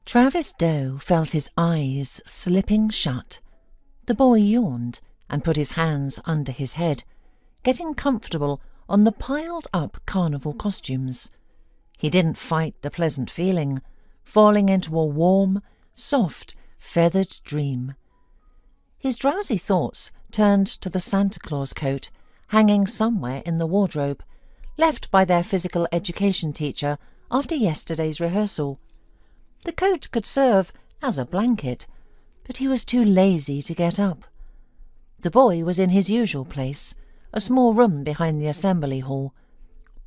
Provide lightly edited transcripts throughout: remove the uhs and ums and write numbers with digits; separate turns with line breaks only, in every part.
Travis Doe felt his eyes slipping shut. The boy yawned and put his hands under his head, getting comfortable on the piled-up carnival costumes. He didn't fight the pleasant feeling, falling into a warm, soft, feathered dream. His drowsy thoughts turned to the Santa Claus coat hanging somewhere in the wardrobe, left by their physical education teacher after yesterday's rehearsal. The coat could serve as a blanket, but he was too lazy to get up. The boy was in his usual place, a small room behind the assembly hall.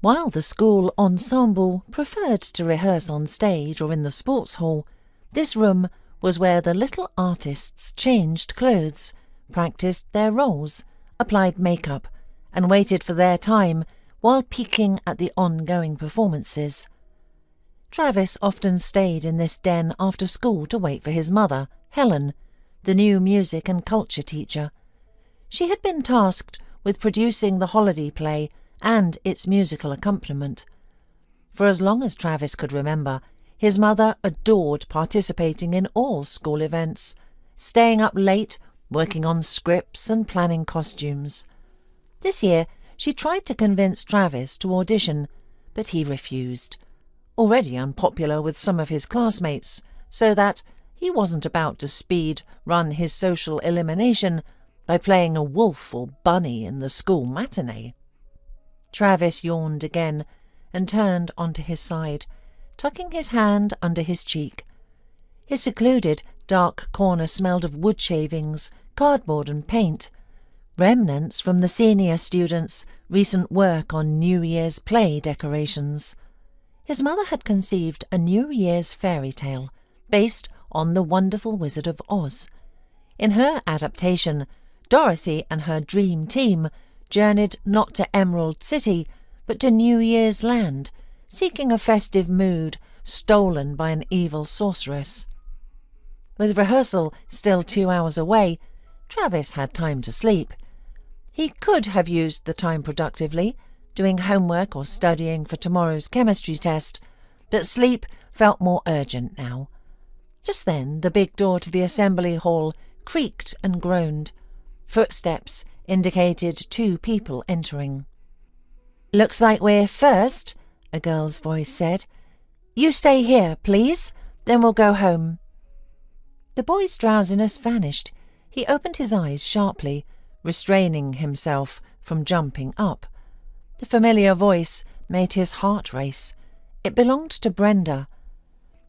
While the school ensemble preferred to rehearse on stage or in the sports hall, this room was where the little artists changed clothes, practiced their roles, applied makeup, and waited for their time while peeking at the ongoing performances. Travis often stayed in this den after school to wait for his mother, Helen, the new music and culture teacher. She had been tasked with producing the holiday play and its musical accompaniment. For as long as Travis could remember, his mother adored participating in all school events, staying up late, working on scripts and planning costumes. This year she tried to convince Travis to audition, but he refused, already unpopular with some of his classmates, so that he wasn't about to speed-run his social elimination by playing a wolf or bunny in the school matinee. Travis yawned again and turned onto his side, tucking his hand under his cheek. His secluded, dark corner smelled of wood shavings, cardboard and paint, remnants from the senior students' recent work on New Year's play decorations. His mother had conceived a New Year's fairy tale based on The Wonderful Wizard of Oz. In her adaptation, Dorothy and her dream team journeyed not to Emerald City, but to New Year's Land, seeking a festive mood stolen by an evil sorceress. With rehearsal still 2 hours away, Travis had time to sleep. He could have used the time productively, doing homework or studying for tomorrow's chemistry test, but sleep felt more urgent now. Just then the big door to the assembly hall creaked and groaned. Footsteps indicated 2 people entering. "Looks like we're first," a girl's voice said. "You stay here, please, then we'll go home." The boy's drowsiness vanished. He opened his eyes sharply, restraining himself from jumping up. The familiar voice made his heart race. It belonged to Brenda.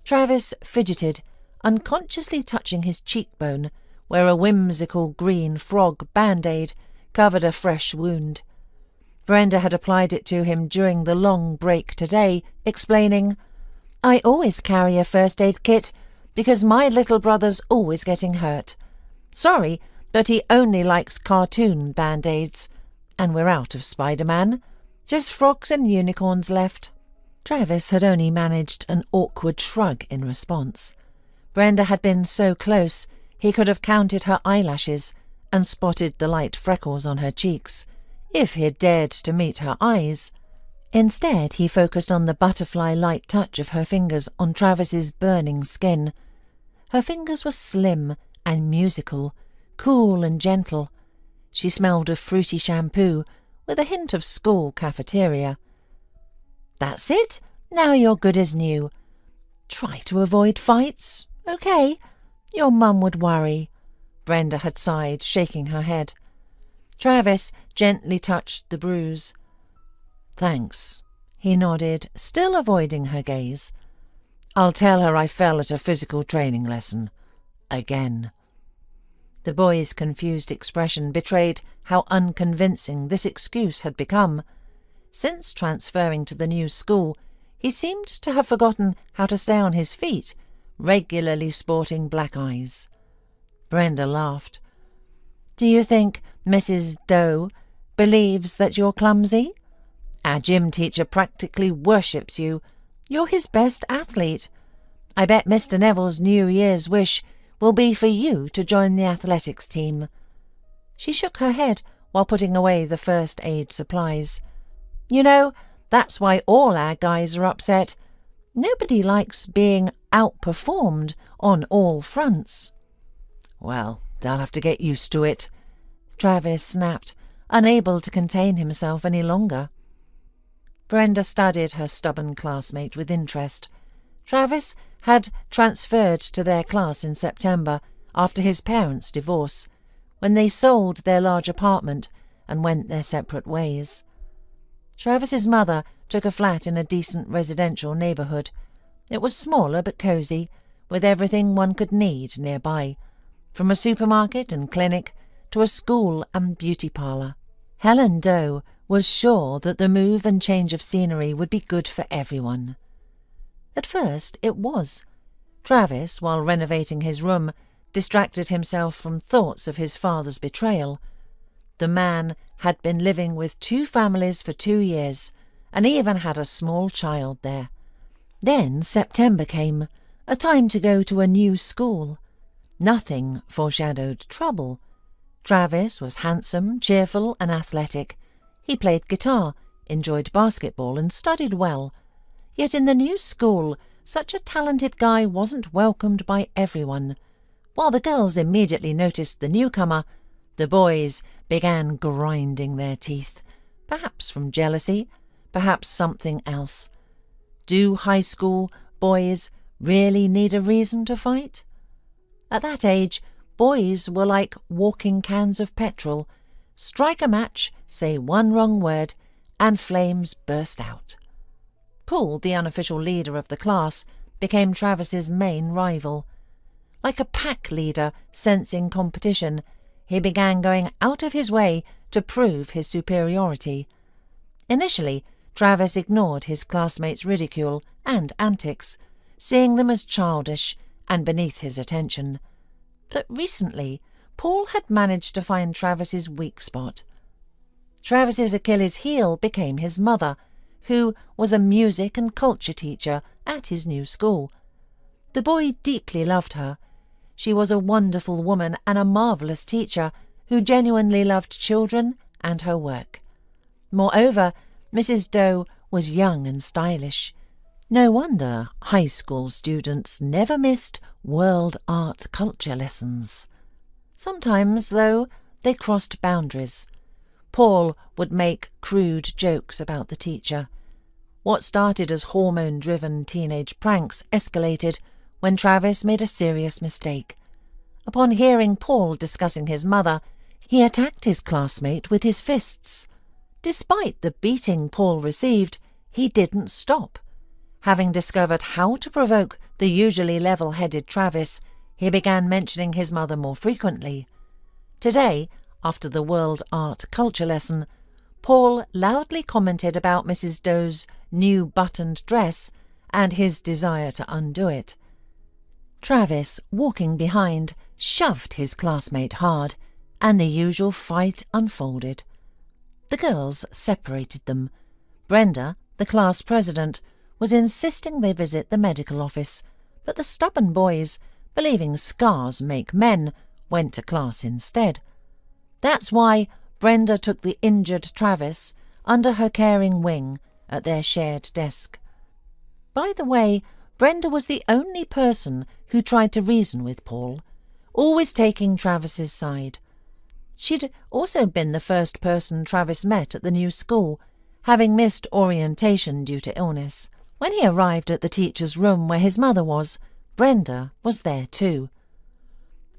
Travis fidgeted, unconsciously touching his cheekbone, where a whimsical green frog band-aid covered a fresh wound. Brenda had applied it to him during the long break today, explaining, "I always carry a first aid kit because my little brother's always getting hurt. Sorry, but he only likes cartoon band-aids. And we're out of Spider-Man. Just frogs and unicorns left." Travis had only managed an awkward shrug in response. Brenda had been so close he could have counted her eyelashes and spotted the light freckles on her cheeks, if he'd dared to meet her eyes. Instead, he focused on the butterfly-light touch of her fingers on Travis's burning skin. Her fingers were slim and musical, cool and gentle. She smelled of fruity shampoo, with a hint of school cafeteria. "That's it. Now you're good as new. Try to avoid fights, okay? Your mum would worry." Brenda had sighed, shaking her head. Travis gently touched the bruise. "Thanks," he nodded, still avoiding her gaze. "I'll tell her I fell at a physical training lesson. Again." The boy's confused expression betrayed how unconvincing this excuse had become. Since transferring to the new school, he seemed to have forgotten how to stay on his feet, regularly sporting black eyes. Brenda laughed. "Do you think Mrs. Doe believes that you're clumsy? Our gym teacher practically worships you. You're his best athlete. I bet Mr. Neville's New Year's wish will be for you to join the athletics team." She shook her head while putting away the first aid supplies. "You know, that's why all our guys are upset. Nobody likes being outperformed on all fronts. Well, they'll have to get used to it, Travis snapped, unable to contain himself any longer. Brenda studied her stubborn classmate with interest. Travis had transferred to their class in September after his parents' divorce, when they sold their large apartment and went their separate ways. Travis's mother took a flat in a decent residential neighbourhood. It was smaller but cosy, with everything one could need nearby, from a supermarket and clinic to a school and beauty parlour. Helen Doe was sure that the move and change of scenery would be good for everyone. At first it was. Travis, while renovating his room, distracted himself from thoughts of his father's betrayal. The man had been living with 2 families for 2 years, and even had a small child there. Then September came, a time to go to a new school. Nothing foreshadowed trouble. Travis was handsome, cheerful and athletic. He played guitar, enjoyed basketball and studied well. Yet in the new school, such a talented guy wasn't welcomed by everyone. While the girls immediately noticed the newcomer, the boys began grinding their teeth, perhaps from jealousy, perhaps something else. Do high school boys really need a reason to fight? At that age, boys were like walking cans of petrol. Strike a match, say one wrong word, and flames burst out. Paul, the unofficial leader of the class, became Travis's main rival. Like a pack leader sensing competition, he began going out of his way to prove his superiority. Initially, Travis ignored his classmates' ridicule and antics, seeing them as childish and beneath his attention. But recently, Paul had managed to find Travis's weak spot. Travis's Achilles' heel became his mother, who was a music and culture teacher at his new school. The boy deeply loved her. She was a wonderful woman and a marvellous teacher who genuinely loved children and her work. Moreover, Mrs. Doe was young and stylish. No wonder high school students never missed world art culture lessons. Sometimes, though, they crossed boundaries. Paul would make crude jokes about the teacher. What started as hormone-driven teenage pranks escalated when Travis made a serious mistake. Upon hearing Paul discussing his mother, he attacked his classmate with his fists. Despite the beating Paul received, he didn't stop. Having discovered how to provoke the usually level-headed Travis, he began mentioning his mother more frequently. Today, after the world art culture lesson, Paul loudly commented about Mrs. Doe's new buttoned dress and his desire to undo it. Travis, walking behind, shoved his classmate hard, and the usual fight unfolded. The girls separated them. Brenda, the class president, was insisting they visit the medical office, but the stubborn boys, believing scars make men, went to class instead. That's why Brenda took the injured Travis under her caring wing at their shared desk. By the way, Brenda was the only person who tried to reason with Paul, always taking Travis's side. She'd also been the first person Travis met at the new school, having missed orientation due to illness. When he arrived at the teacher's room where his mother was, Brenda was there too.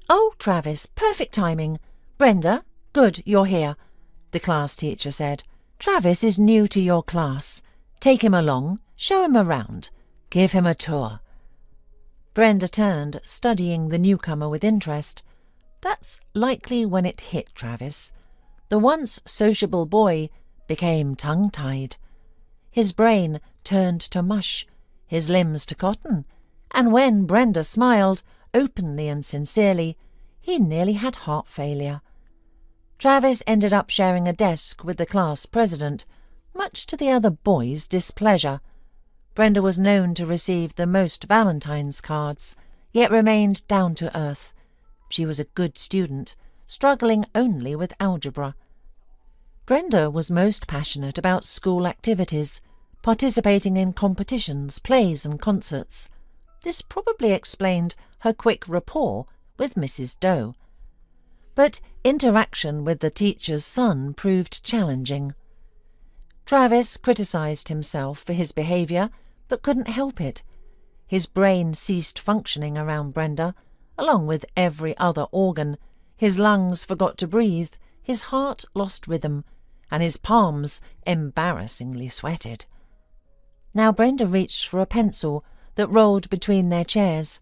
"Oh, Travis, perfect timing. Brenda, good, you're here," the class teacher said. "Travis is new to your class. Take him along, show him around, give him a tour." Brenda turned, studying the newcomer with interest. That's likely when it hit Travis. The once sociable boy became tongue-tied. His brain turned to mush, his limbs to cotton, and when Brenda smiled, openly and sincerely, he nearly had heart failure. Travis ended up sharing a desk with the class president, much to the other boys' displeasure. Brenda was known to receive the most Valentine's cards, yet remained down to earth. She was a good student, struggling only with algebra. Brenda was most passionate about school activities, participating in competitions, plays and concerts. This probably explained her quick rapport with Mrs. Doe. But interaction with the teacher's son proved challenging. Travis criticised himself for his behaviour, but couldn't help it. His brain ceased functioning around Brenda, along with every other organ. His lungs forgot to breathe, his heart lost rhythm, and his palms embarrassingly sweated. Now Brenda reached for a pencil that rolled between their chairs.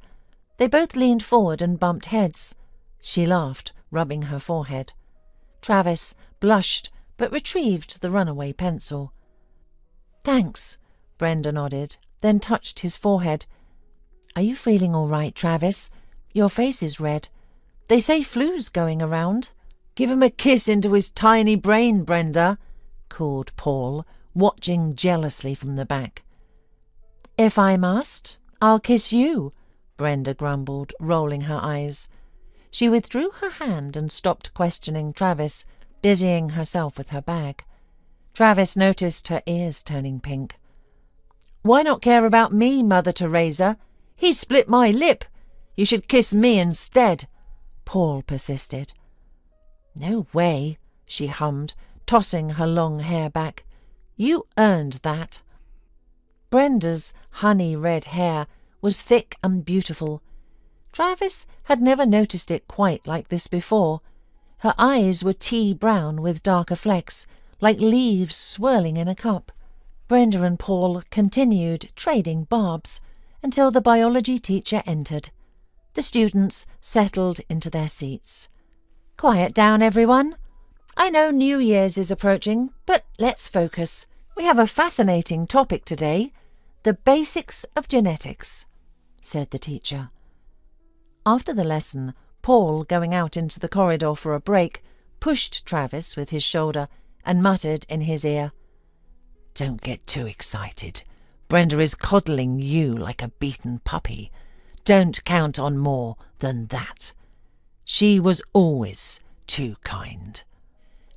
They both leaned forward and bumped heads. She laughed, rubbing her forehead. Travis blushed, but retrieved the runaway pencil. "Thanks," Brenda nodded, then touched his forehead. "Are you feeling all right, Travis? Your face is red. They say flu's going around." "Give him a kiss into his tiny brain, Brenda," called Paul, watching jealously from the back. "If I must, I'll kiss you," Brenda grumbled, rolling her eyes. She withdrew her hand and stopped questioning Travis, busying herself with her bag. Travis noticed her ears turning pink. "Why not care about me, Mother Teresa? He split my lip. You should kiss me instead," Paul persisted. "No way," she hummed, tossing her long hair back. "You earned that." Brenda's honey-red hair was thick and beautiful. Travis had never noticed it quite like this before. Her eyes were tea-brown with darker flecks, like leaves swirling in a cup. Brenda and Paul continued trading barbs until the biology teacher entered. The students settled into their seats. "Quiet down, everyone. I know New Year's is approaching, but let's focus. We have a fascinating topic today, the basics of genetics," said the teacher. After the lesson, Paul, going out into the corridor for a break, pushed Travis with his shoulder and muttered in his ear, "Don't get too excited. Brenda is coddling you like a beaten puppy. Don't count on more than that. She was always too kind."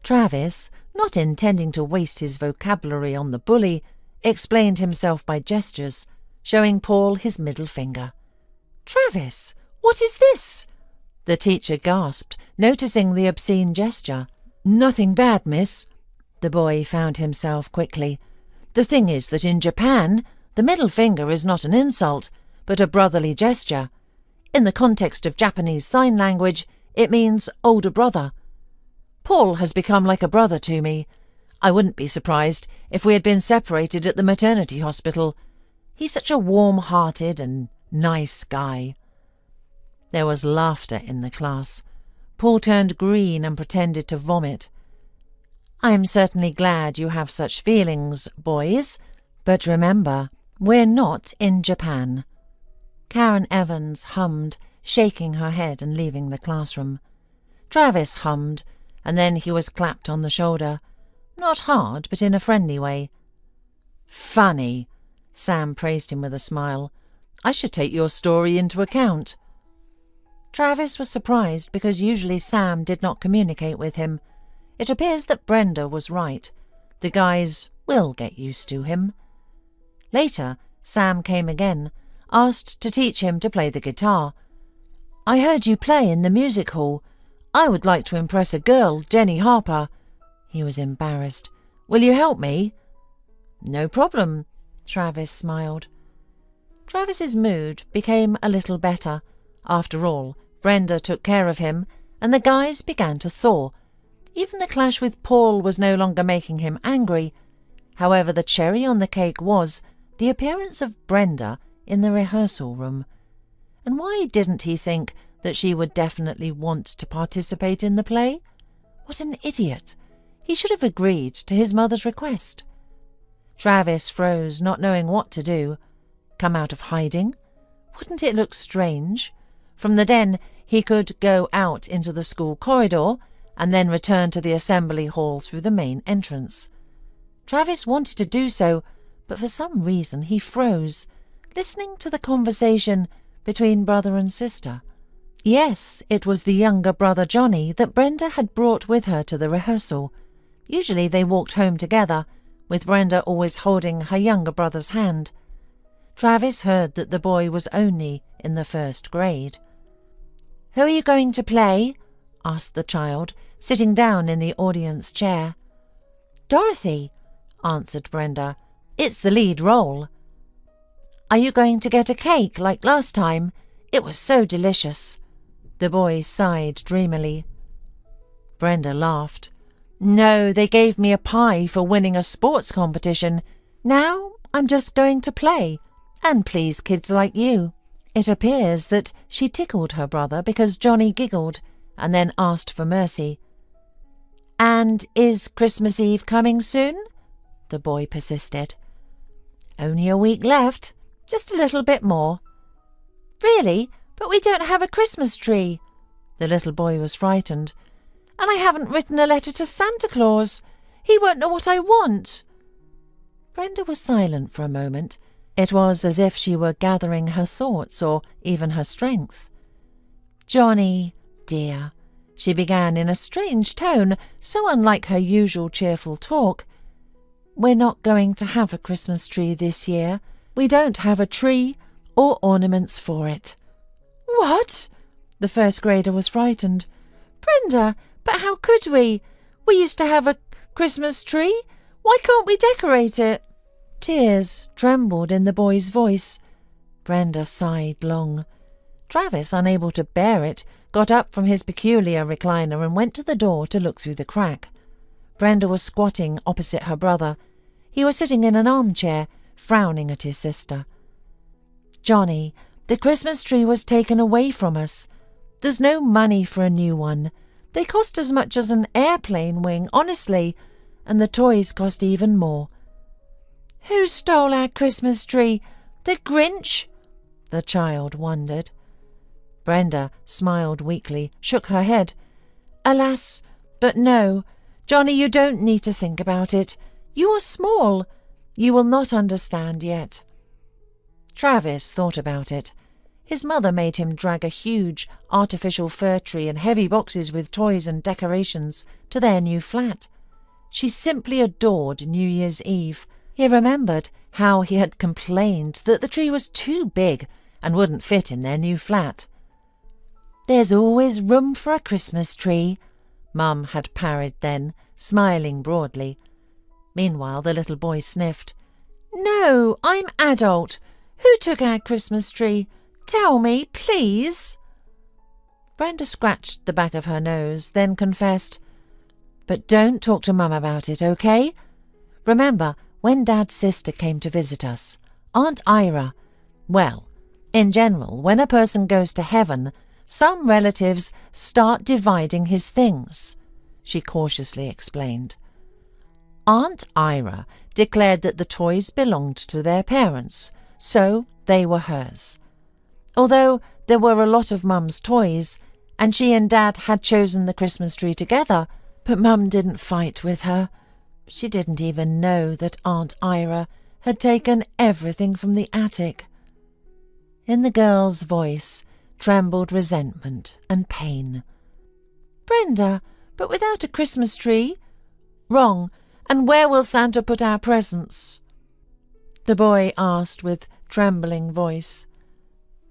Travis, not intending to waste his vocabulary on the bully, explained himself by gestures, showing Paul his middle finger. "Travis, what is this?" the teacher gasped, noticing the obscene gesture. "Nothing bad, miss," the boy found himself quickly. "The thing is that in Japan, the middle finger is not an insult, but a brotherly gesture. In the context of Japanese sign language, it means older brother. Paul has become like a brother to me. I wouldn't be surprised if we had been separated at the maternity hospital. He's such a warm-hearted and nice guy." There was laughter in the class. Paul turned green and pretended to vomit. "I'm certainly glad you have such feelings, boys, but remember, we're not in Japan." Karen Evans hummed, shaking her head and leaving the classroom. Travis hummed, and then he was clapped on the shoulder. Not hard, but in a friendly way. "Funny," Sam praised him with a smile. "I should take your story into account." Travis was surprised because usually Sam did not communicate with him. It appears that Brenda was right. The guys will get used to him. Later, Sam came again, asked to teach him to play the guitar. "I heard you play in the music hall. I would like to impress a girl, Jenny Harper." He was embarrassed. "Will you help me?" "No problem," Travis smiled. Travis's mood became a little better. After all, Brenda took care of him, and the guys began to thaw. Even the clash with Paul was no longer making him angry. However, the cherry on the cake was the appearance of Brenda in the rehearsal room. And why didn't he think that she would definitely want to participate in the play? What an idiot! He should have agreed to his mother's request. Travis froze, not knowing what to do. Come out of hiding? Wouldn't it look strange? From the den, he could go out into the school corridor and then return to the assembly hall through the main entrance. Travis wanted to do so, but for some reason he froze, listening to the conversation between brother and sister. Yes, it was the younger brother Johnny that Brenda had brought with her to the rehearsal. Usually they walked home together, with Brenda always holding her younger brother's hand. Travis heard that the boy was only in the 1st grade. "Who are you going to play?" asked the child, sitting down in the audience chair. "Dorothy," answered Brenda. "It's the lead role." "Are you going to get a cake like last time? It was so delicious." The boy sighed dreamily. Brenda laughed. "No, they gave me a pie for winning a sports competition. Now I'm just going to play and please kids like you." It appears that she tickled her brother because Johnny giggled and then asked for mercy. "And is Christmas Eve coming soon?" the boy persisted. "Only a week left, just a little bit more." "Really? But we don't have a Christmas tree." The little boy was frightened. "And I haven't written a letter to Santa Claus. He won't know what I want." Brenda was silent for a moment. It was as if she were gathering her thoughts or even her strength. "Johnny, dear," she began in a strange tone, so unlike her usual cheerful talk, "we're not going to have a Christmas tree this year. We don't have a tree or ornaments for it." "What?" The 1st grader was frightened. "Brenda, but how could we? We used to have a Christmas tree. Why can't we decorate it?" Tears trembled in the boy's voice. Brenda sighed long. Travis, unable to bear it, got up from his peculiar recliner and went to the door to look through the crack. Brenda was squatting opposite her brother. He was sitting in an armchair, frowning at his sister. "Johnny, the Christmas tree was taken away from us. There's no money for a new one. They cost as much as an airplane wing, honestly, and the toys cost even more." "Who stole our Christmas tree? The Grinch?" the child wondered. Brenda smiled weakly, shook her head. "Alas, but no. Johnny, you don't need to think about it. You are small. You will not understand yet." Travis thought about it. His mother made him drag a huge artificial fir tree and heavy boxes with toys and decorations to their new flat. She simply adored New Year's Eve. He remembered how he had complained that the tree was too big and wouldn't fit in their new flat. "There's always room for a Christmas tree," Mum had parried then, smiling broadly. Meanwhile the little boy sniffed. "No, I'm adult. Who took our Christmas tree? Tell me, please." Brenda scratched the back of her nose, then confessed, "But don't talk to Mum about it, okay? Remember when Dad's sister came to visit us, Aunt Ira? Well, in general, when a person goes to heaven, some relatives start dividing his things," she cautiously explained. Aunt Ira declared that the toys belonged to their parents, so they were hers. Although there were a lot of Mum's toys, and she and Dad had chosen the Christmas tree together, but Mum didn't fight with her. She didn't even know that Aunt Ira had taken everything from the attic. In the girl's voice trembled resentment and pain. "Brenda, but without a Christmas tree?" "Wrong. And where will Santa put our presents?" the boy asked with trembling voice.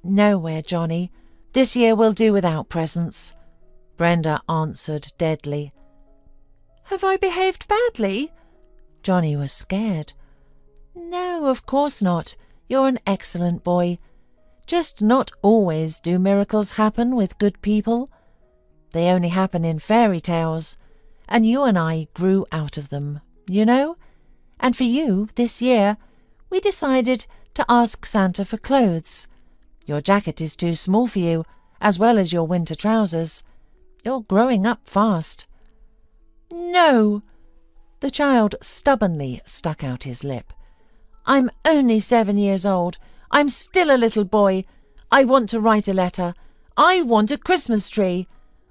"Nowhere, Johnny. This year we'll do without presents," Brenda answered deadly. "Have I behaved badly?" Johnny was scared. "No, of course not. You're an excellent boy. Just not always do miracles happen with good people. They only happen in fairy tales, and you and I grew out of them, you know? And for you, this year, we decided to ask Santa for clothes. Your jacket is too small for you, as well as your winter trousers. You're growing up fast." "No!" The child stubbornly stuck out his lip. "I'm only 7 years old. I'm still a little boy. I want to write a letter. I want a Christmas tree.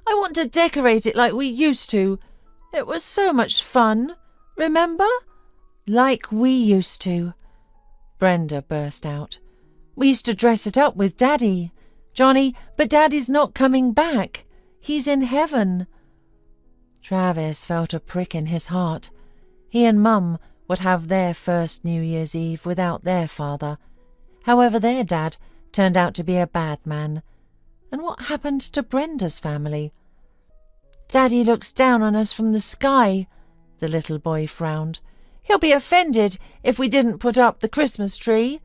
I want to decorate it like we used to. It was so much fun. Remember? Like we used to," Brenda burst out. "We used to dress it up with Daddy. Johnny, but Daddy's not coming back. He's in heaven." Travis felt a prick in his heart. He and Mum would have their first New Year's Eve without their father. However, their dad turned out to be a bad man. And what happened to Brenda's family? "Daddy looks down on us from the sky," the little boy frowned. "He'll be offended if we didn't put up the Christmas tree.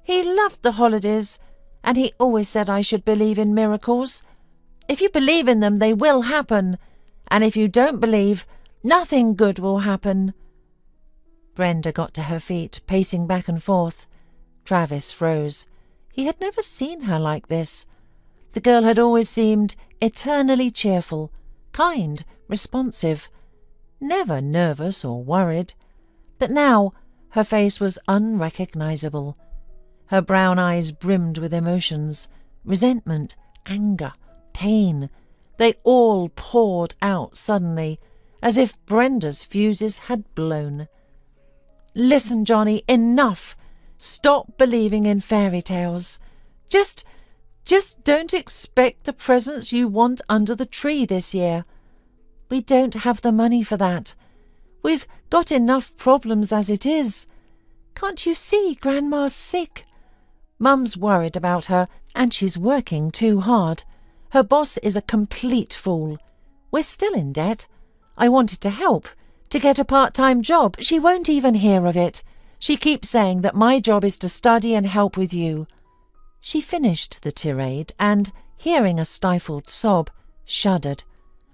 He loved the holidays, and he always said I should believe in miracles. If you believe in them, they will happen, and if you don't believe, nothing good will happen." Brenda got to her feet, pacing back and forth. Travis froze. He had never seen her like this. The girl had always seemed eternally cheerful, kind, responsive, never nervous or worried. But now her face was unrecognizable. Her brown eyes brimmed with emotions, resentment, anger, pain. They all poured out suddenly, as if Brenda's fuses had blown. "Listen, Johnny, enough! Stop believing in fairy tales. Just don't expect the presents you want under the tree this year. We don't have the money for that. We've got enough problems as it is. Can't you see Grandma's sick? Mum's worried about her, and she's working too hard. Her boss is a complete fool. We're still in debt. I wanted to help, to get a part-time job. She won't even hear of it. She keeps saying that my job is to study and help with you." She finished the tirade and, hearing a stifled sob, shuddered.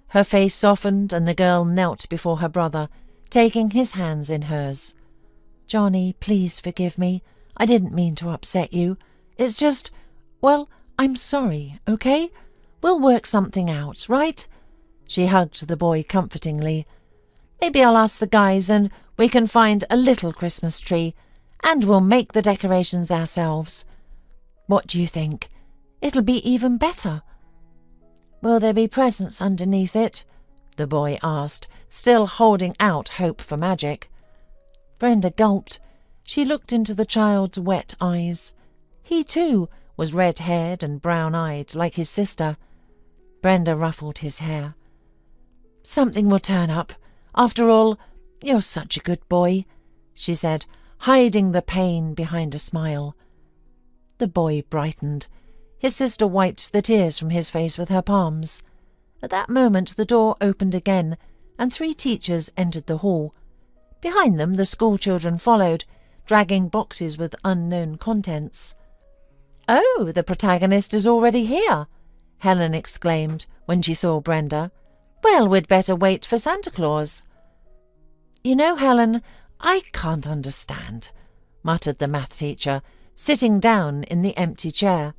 Her face softened and the girl knelt before her brother, taking his hands in hers. "Johnny, please forgive me. I didn't mean to upset you. It's just, well, I'm sorry, okay? We'll work something out, right?" She hugged the boy comfortingly. "Maybe I'll ask the guys and we can find a little Christmas tree, and we'll make the decorations ourselves. What do you think? It'll be even better." "Will there be presents underneath it?" the boy asked, still holding out hope for magic. Brenda gulped. She looked into the child's wet eyes. He, too, was red-haired and brown-eyed, like his sister. Brenda ruffled his hair. "Something will turn up. After all, you're such a good boy," she said, hiding the pain behind a smile. The boy brightened. His sister wiped the tears from his face with her palms. At that moment the door opened again, and 3 teachers entered the hall. Behind them the schoolchildren followed, dragging boxes with unknown contents. "Oh, the protagonist is already here," Helen exclaimed when she saw Brenda. "Well, we'd better wait for Santa Claus." "You know, Helen, I can't understand," muttered the math teacher, sitting down in the empty chair.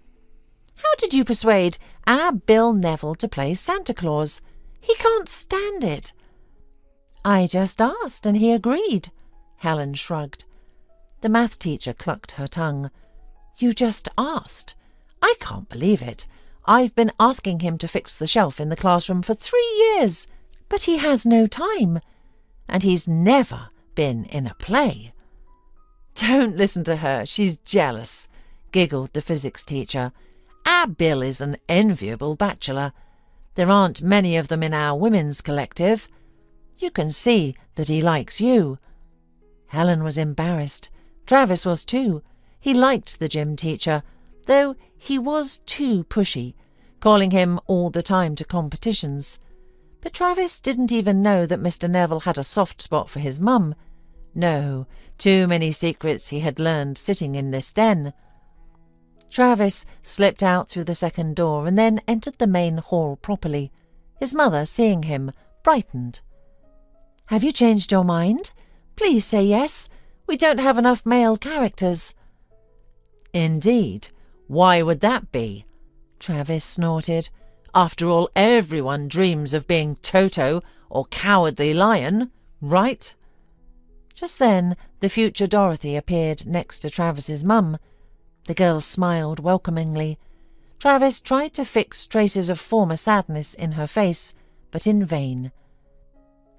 "How did you persuade our Bill Neville to play Santa Claus? He can't stand it." "I just asked and he agreed," Helen shrugged. The math teacher clucked her tongue. "You just asked? I can't believe it. I've been asking him to fix the shelf in the classroom for 3 years, but he has no time, and he's never been in a play." "Don't listen to her, she's jealous," giggled the physics teacher. "Our Bill is an enviable bachelor. There aren't many of them in our women's collective. You can see that he likes you." Helen was embarrassed. Travis was too. He liked the gym teacher, though he was too pushy, calling him all the time to competitions. But Travis didn't even know that Mr. Neville had a soft spot for his mum. No, too many secrets he had learned sitting in this den. Travis slipped out through the second door and then entered the main hall properly. His mother, seeing him, brightened. "Have you changed your mind? Please say yes. We don't have enough male characters." "Indeed. Why would that be?" Travis snorted. "After all, everyone dreams of being Toto or Cowardly Lion, right?" Just then the future Dorothy appeared next to Travis's mum. The girl smiled welcomingly. Travis tried to fix traces of former sadness in her face, but in vain.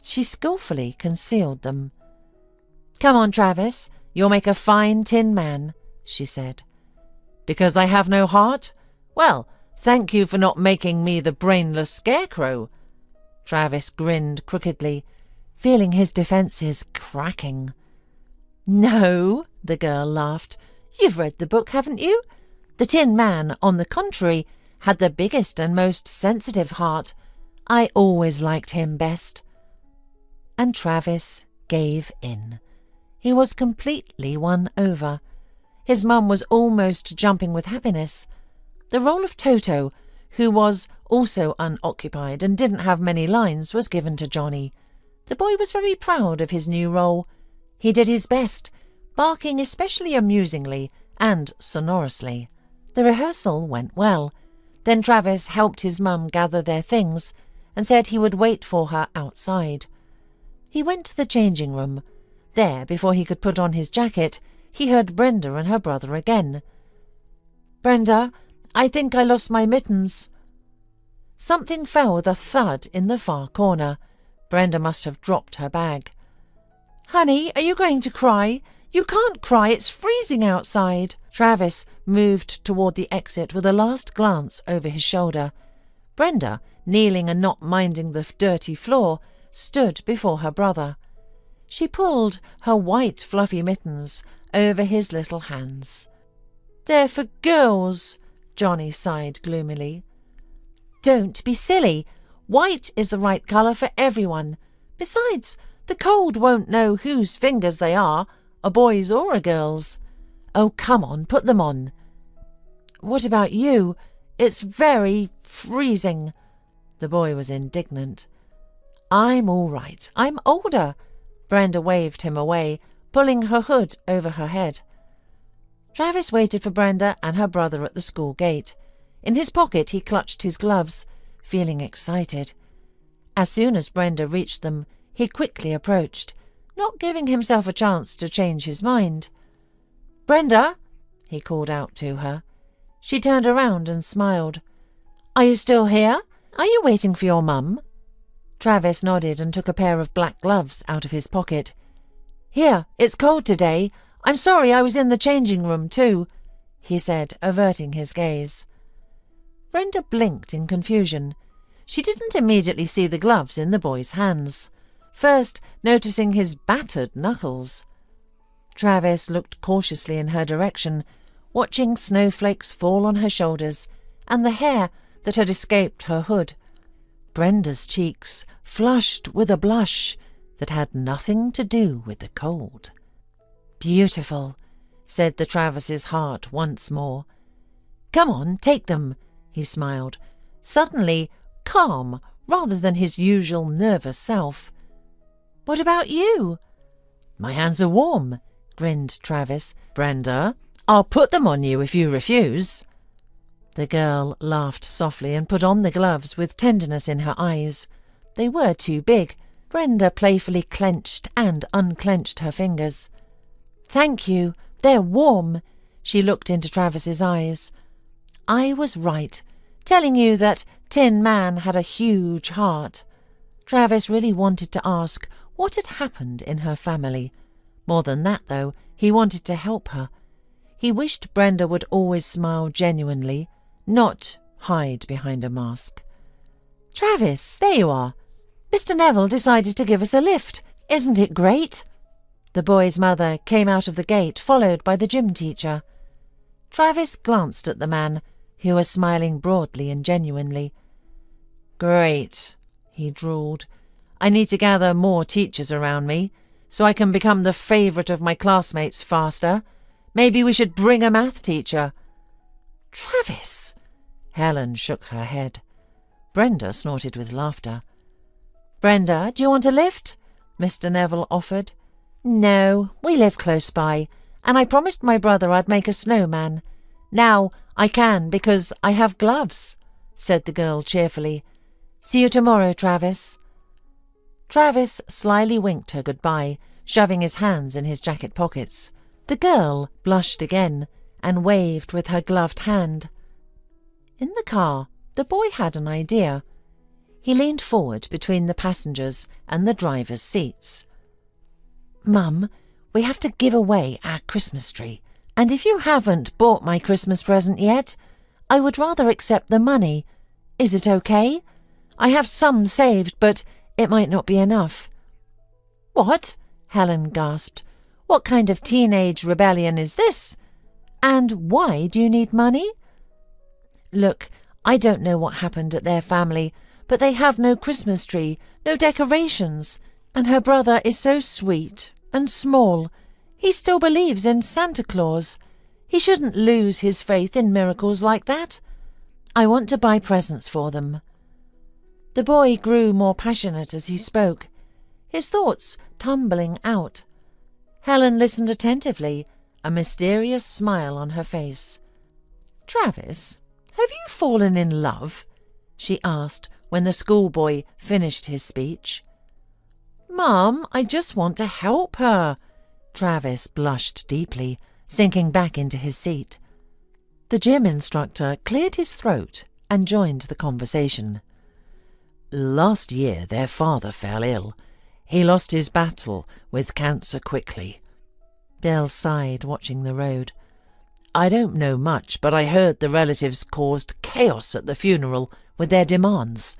She skillfully concealed them. "Come on, Travis, you'll make a fine tin man," she said. "Because I have no heart? Well, thank you for not making me the brainless scarecrow." Travis grinned crookedly, feeling his defences cracking. "No," the girl laughed. "You've read the book, haven't you? The Tin Man, on the contrary, had the biggest and most sensitive heart. I always liked him best." And Travis gave in. He was completely won over. His mum was almost jumping with happiness. The role of Toto, who was also unoccupied and didn't have many lines, was given to Johnny. The boy was very proud of his new role. He did his best, barking especially amusingly and sonorously. The rehearsal went well. Then Travis helped his mum gather their things and said he would wait for her outside. He went to the changing room. There, before he could put on his jacket, he heard Brenda and her brother again. "Brenda, I think I lost my mittens." Something fell with a thud in the far corner. Brenda must have dropped her bag. "Honey, are you going to cry? You can't cry, it's freezing outside." Travis moved toward the exit with a last glance over his shoulder. Brenda, kneeling and not minding the dirty floor, stood before her brother. She pulled her white fluffy mittens over his little hands. "They're for girls," Johnny sighed gloomily. "Don't be silly. White is the right colour for everyone. Besides, the cold won't know whose fingers they are, a boy's or a girl's. Oh, come on, put them on." "What about you? It's very freezing." The boy was indignant. "I'm all right. I'm older." Brenda waved him away, pulling her hood over her head. Travis waited for Brenda and her brother at the school gate. In his pocket he clutched his gloves, feeling excited. As soon as Brenda reached them, he quickly approached, not giving himself a chance to change his mind. "Brenda," he called out to her. She turned around and smiled. "Are you still here? Are you waiting for your mum?" Travis nodded and took a pair of black gloves out of his pocket. "Here, it's cold today. I'm sorry I was in the changing room too," he said, averting his gaze. Brenda blinked in confusion. She didn't immediately see the gloves in the boy's hands, first noticing his battered knuckles. Travis looked cautiously in her direction, watching snowflakes fall on her shoulders and the hair that had escaped her hood. Brenda's cheeks flushed with a blush that had nothing to do with the cold. "Beautiful," said the Travis's heart once more. "Come on, take them," he smiled, suddenly calm rather than his usual nervous self. "What about you?" "My hands are warm," grinned Travis. "Brenda, I'll put them on you if you refuse." The girl laughed softly and put on the gloves with tenderness in her eyes. They were too big. Brenda playfully clenched and unclenched her fingers. "Thank you, they're warm." She looked into Travis's eyes. "I was right, telling you that Tin Man had a huge heart." Travis really wanted to ask what had happened in her family. More than that, though, he wanted to help her. He wished Brenda would always smile genuinely, not hide behind a mask. "Travis, there you are. Mr. Neville decided to give us a lift. Isn't it great?" The boy's mother came out of the gate, followed by the gym teacher. Travis glanced at the man, who was smiling broadly and genuinely. "Great," he drawled. "I need to gather more teachers around me, so I can become the favourite of my classmates faster. Maybe we should bring a math teacher." "Travis!" Helen shook her head. Brenda snorted with laughter. "Brenda, do you want a lift?" Mr. Neville offered. "No, we live close by, and I promised my brother I'd make a snowman. Now I can because I have gloves," said the girl cheerfully. "See you tomorrow, Travis." Travis slyly winked her goodbye, shoving his hands in his jacket pockets. The girl blushed again and waved with her gloved hand. In the car, the boy had an idea. He leaned forward between the passengers and the driver's seats. "Mum, we have to give away our Christmas tree, and if you haven't bought my Christmas present yet, I would rather accept the money. Is it okay? I have some saved, but it might not be enough." "What?" Helen gasped. What kind of teenage rebellion is this? And why do you need money? Look, I don't know what happened at their family, but they have no Christmas tree, no decorations, and her brother is so sweet and small. He still believes in Santa Claus. He shouldn't lose his faith in miracles like that. I want to buy presents for them." The boy grew more passionate as he spoke, his thoughts tumbling out. Helen listened attentively, a mysterious smile on her face. "Travis, have you fallen in love?" she asked when the schoolboy finished his speech. "Mum, I just want to help her." Travis blushed deeply, sinking back into his seat. The gym instructor cleared his throat and joined the conversation. "Last year their father fell ill. He lost his battle with cancer quickly." Bill sighed, watching the road. "I don't know much, but I heard the relatives caused chaos at the funeral with their demands.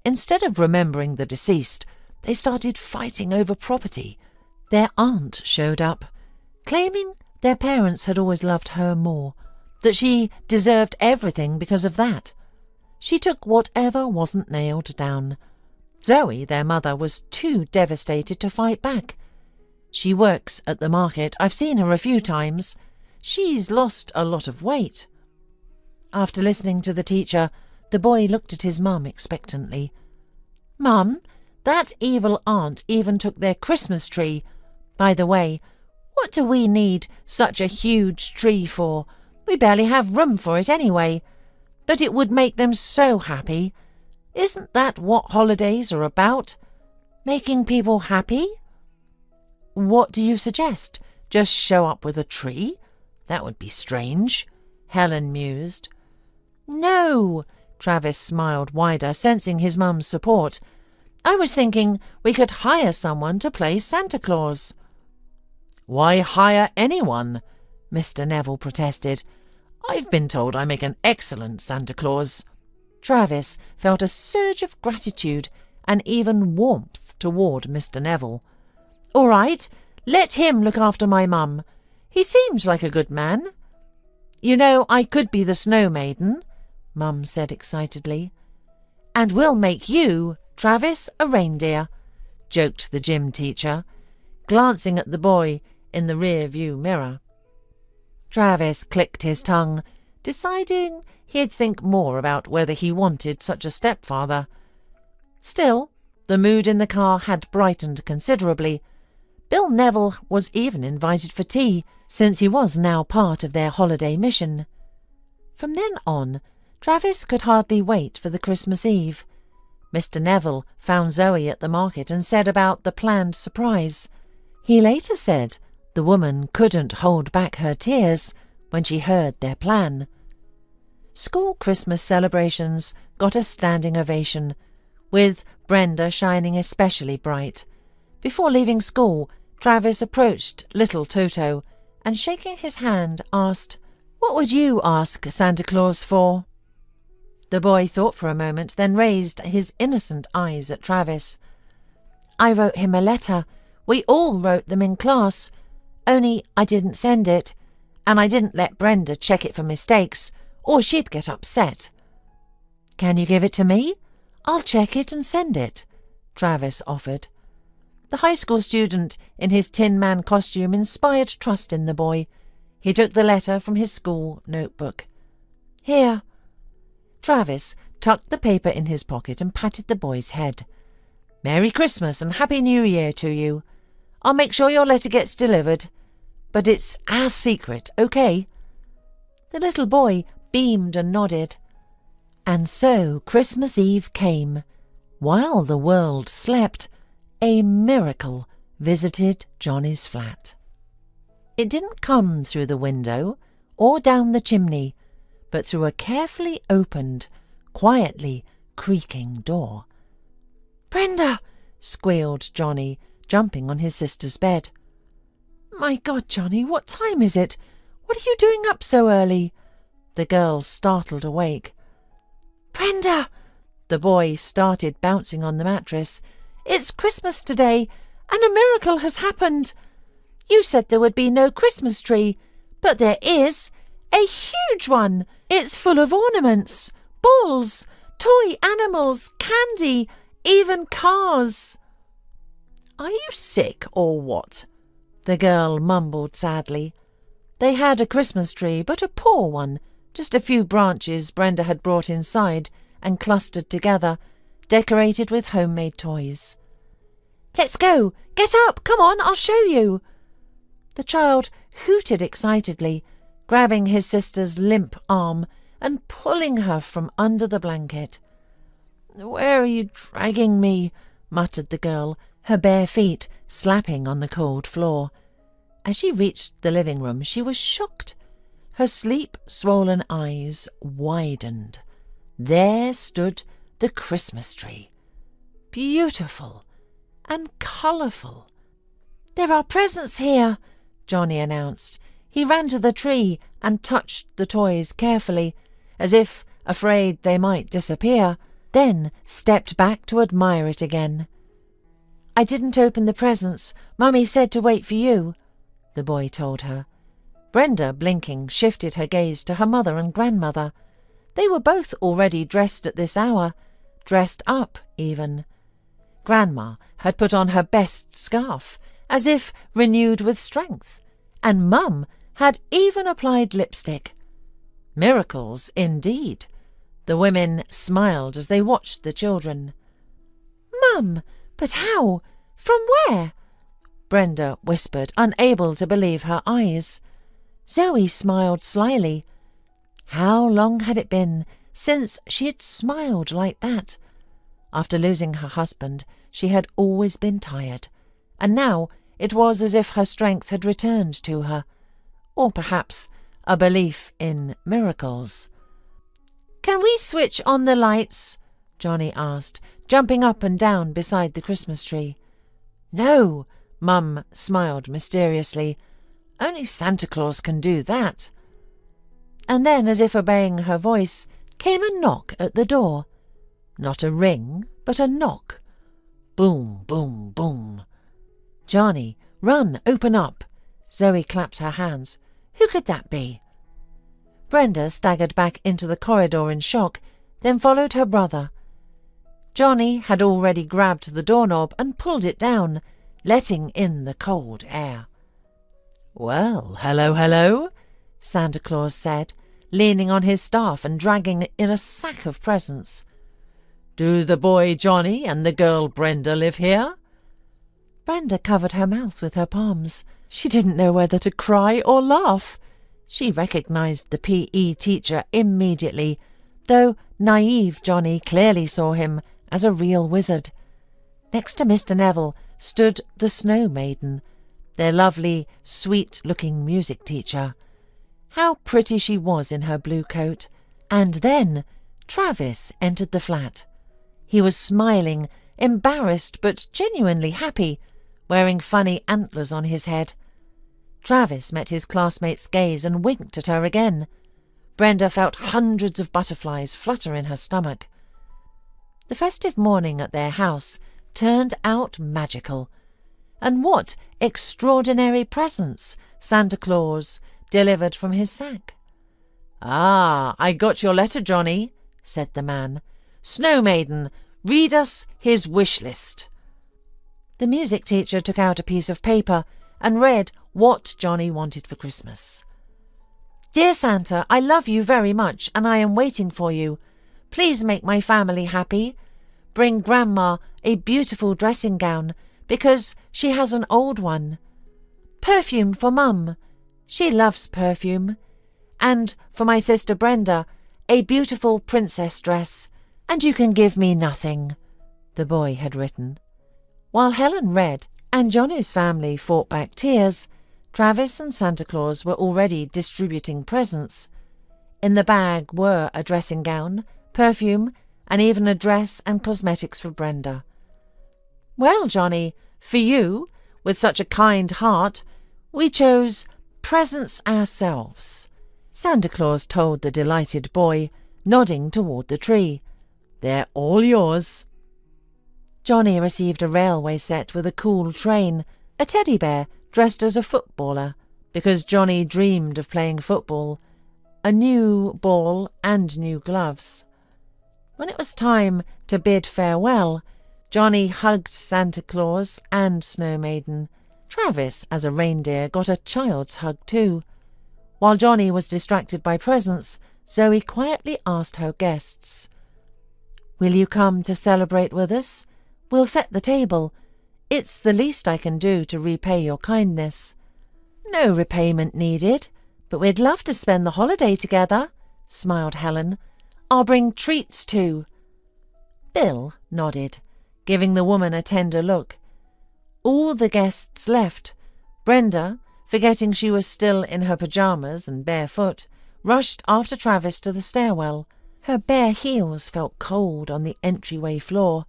Instead of remembering the deceased, they started fighting over property. Their aunt showed up, claiming their parents had always loved her more, that she deserved everything because of that. She took whatever wasn't nailed down. Zoe, their mother, was too devastated to fight back. She works at the market. I've seen her a few times. She's lost a lot of weight." After listening to the teacher, the boy looked at his mum expectantly. "Mum, that evil aunt even took their Christmas tree. By the way, what do we need such a huge tree for? We barely have room for it anyway. But it would make them so happy. Isn't that what holidays are about? Making people happy?" "What do you suggest? Just show up with a tree? That would be strange," Helen mused. "No," Travis smiled wider, sensing his mum's support. "I was thinking we could hire someone to play Santa Claus." "Why hire anyone?" Mr. Neville protested. "I've been told I make an excellent Santa Claus." Travis felt a surge of gratitude and even warmth toward Mr. Neville. "All right, let him look after my mum. He seems like a good man." "You know, I could be the Snow Maiden," Mum said excitedly. "And we'll make you, Travis, a reindeer," joked the gym teacher, glancing at the boy in the rear-view mirror. Travis clicked his tongue, deciding he'd think more about whether he wanted such a stepfather. Still, the mood in the car had brightened considerably. Bill Neville was even invited for tea, since he was now part of their holiday mission. From then on, Travis could hardly wait for the Christmas Eve. Mr. Neville found Zoe at the market and said about the planned surprise. He later said the woman couldn't hold back her tears when she heard their plan. School Christmas celebrations got a standing ovation, with Brenda shining especially bright. Before leaving school, Travis approached little Toto and, shaking his hand, asked, "What would you ask Santa Claus for?" The boy thought for a moment, then raised his innocent eyes at Travis. "I wrote him a letter. We all wrote them in class. Only I didn't send it, and I didn't let Brenda check it for mistakes, or she'd get upset." "Can you give it to me? I'll check it and send it," Travis offered. The high school student in his Tin Man costume inspired trust in the boy. He took the letter from his school notebook. "Here." Travis tucked the paper in his pocket and patted the boy's head. "Merry Christmas and Happy New Year to you. I'll make sure your letter gets delivered. But it's our secret, okay?" The little boy beamed and nodded. And so Christmas Eve came. While the world slept, a miracle visited Johnny's flat. It didn't come through the window or down the chimney, but through a carefully opened, quietly creaking door. "Brenda!" squealed Johnny, jumping on his sister's bed. "My God, Johnny, what time is it? What are you doing up so early?" The girl startled awake. "Brenda!" The boy started bouncing on the mattress. "It's Christmas today, and a miracle has happened. You said there would be no Christmas tree, but there is. A huge one. It's full of ornaments, balls, toy animals, candy, even cars." "Are you sick or what?" the girl mumbled sadly. They had a Christmas tree, but a poor one, just a few branches Brenda had brought inside and clustered together, decorated with homemade toys. "Let's go! Get up! Come on, I'll show you!" The child hooted excitedly, grabbing his sister's limp arm and pulling her from under the blanket. "Where are you dragging me?" muttered the girl, her bare feet slapping on the cold floor. As she reached the living room, she was shocked. Her sleep-swollen eyes widened. There stood the Christmas tree. Beautiful and colourful. "There are presents here," Johnny announced. He ran to the tree and touched the toys carefully, as if afraid they might disappear, then stepped back to admire it again. "I didn't open the presents. Mummy said to wait for you," the boy told her. Brenda, blinking, shifted her gaze to her mother and grandmother. They were both already dressed at this hour, dressed up even. Grandma had put on her best scarf, as if renewed with strength, and Mum had even applied lipstick. Miracles indeed. The women smiled as they watched the children. "Mum, but how? From where?" Brenda whispered, unable to believe her eyes. Zoe smiled slyly. How long had it been since she had smiled like that? After losing her husband, she had always been tired, and now it was as if her strength had returned to her, or perhaps a belief in miracles. "Can we switch on the lights?" Johnny asked, jumping up and down beside the Christmas tree. "No," Mum smiled mysteriously. "Only Santa Claus can do that." And then, as if obeying her voice, came a knock at the door. Not a ring, but a knock. Boom, boom, boom. "Johnny, run, open up." Zoe clapped her hands. "Who could that be?" Brenda staggered back into the corridor in shock, then followed her brother. Johnny had already grabbed the doorknob and pulled it down, letting in the cold air. "Well, hello, hello," Santa Claus said, leaning on his staff and dragging in a sack of presents. "Do the boy Johnny and the girl Brenda live here?" Brenda covered her mouth with her palms. She didn't know whether to cry or laugh. She recognised the PE teacher immediately, though naive Johnny clearly saw him as a real wizard. Next to Mr. Neville stood the Snow Maiden, their lovely, sweet-looking music teacher. How pretty she was in her blue coat. And then Travis entered the flat. He was smiling, embarrassed but genuinely happy, wearing funny antlers on his head. Travis met his classmate's gaze and winked at her again. Brenda felt hundreds of butterflies flutter in her stomach. The festive morning at their house turned out magical. And what extraordinary presents Santa Claus delivered from his sack. "Ah, I got your letter, Johnny," said the man. "Snow Maiden, read us his wish list." The music teacher took out a piece of paper and read what Johnny wanted for Christmas. "Dear Santa, I love you very much and I am waiting for you. Please make my family happy. Bring Grandma a beautiful dressing gown because she has an old one. Perfume for Mum. She loves perfume. And for my sister Brenda, a beautiful princess dress. And you can give me nothing," the boy had written. While Helen read and Johnny's family fought back tears, Travis and Santa Claus were already distributing presents. In the bag were a dressing gown, perfume, and even a dress and cosmetics for Brenda. "Well, Johnny, for you, with such a kind heart, we chose presents ourselves," Santa Claus told the delighted boy, nodding toward the tree. "They're all yours." Johnny received a railway set with a cool train, a teddy bear dressed as a footballer because Johnny dreamed of playing football, a new ball and new gloves. When it was time to bid farewell, Johnny hugged Santa Claus and Snow Maiden. Travis, as a reindeer, got a child's hug too. While Johnny was distracted by presents, Zoe quietly asked her guests, "Will you come to celebrate with us? We'll set the table. It's the least I can do to repay your kindness." "No repayment needed, but we'd love to spend the holiday together," smiled Helen. "I'll bring treats too." Bill nodded, giving the woman a tender look. All the guests left. Brenda, forgetting she was still in her pyjamas and barefoot, rushed after Travis to the stairwell. Her bare heels felt cold on the entryway floor.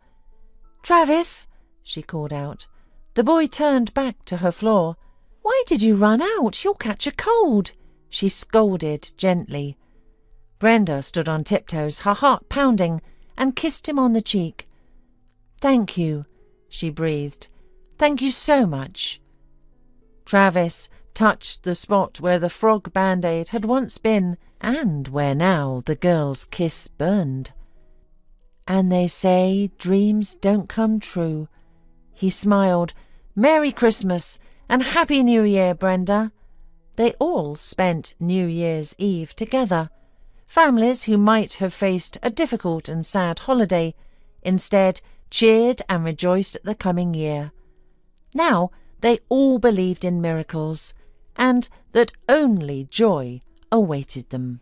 "Travis!" she called out. The boy turned back to her floor. "Why did you run out? You'll catch a cold," she scolded gently. Brenda stood on tiptoes, her heart pounding, and kissed him on the cheek. "Thank you," she breathed. "Thank you so much." Travis touched the spot where the frog band-aid had once been and where now the girl's kiss burned. "And they say dreams don't come true." He smiled. "Merry Christmas and Happy New Year, Brenda." They all spent New Year's Eve together. Families who might have faced a difficult and sad holiday instead cheered and rejoiced at the coming year. Now they all believed in miracles and that only joy awaited them.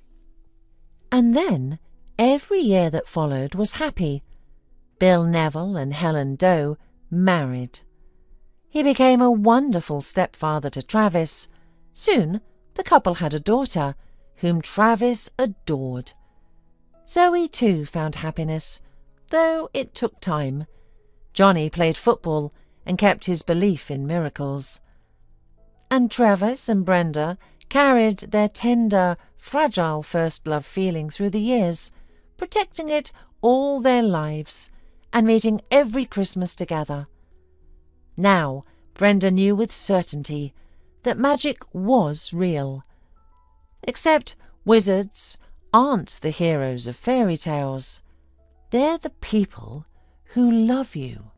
And then every year that followed was happy. Bill Neville and Helen Doe married. He became a wonderful stepfather to Travis. Soon the couple had a daughter, whom Travis adored. Zoe too found happiness, though it took time. Johnny played football and kept his belief in miracles. And Travis and Brenda carried their tender, fragile first love feeling through the years, protecting it all their lives and meeting every Christmas together. Now Brenda knew with certainty that magic was real. Except wizards aren't the heroes of fairy tales. They're the people who love you.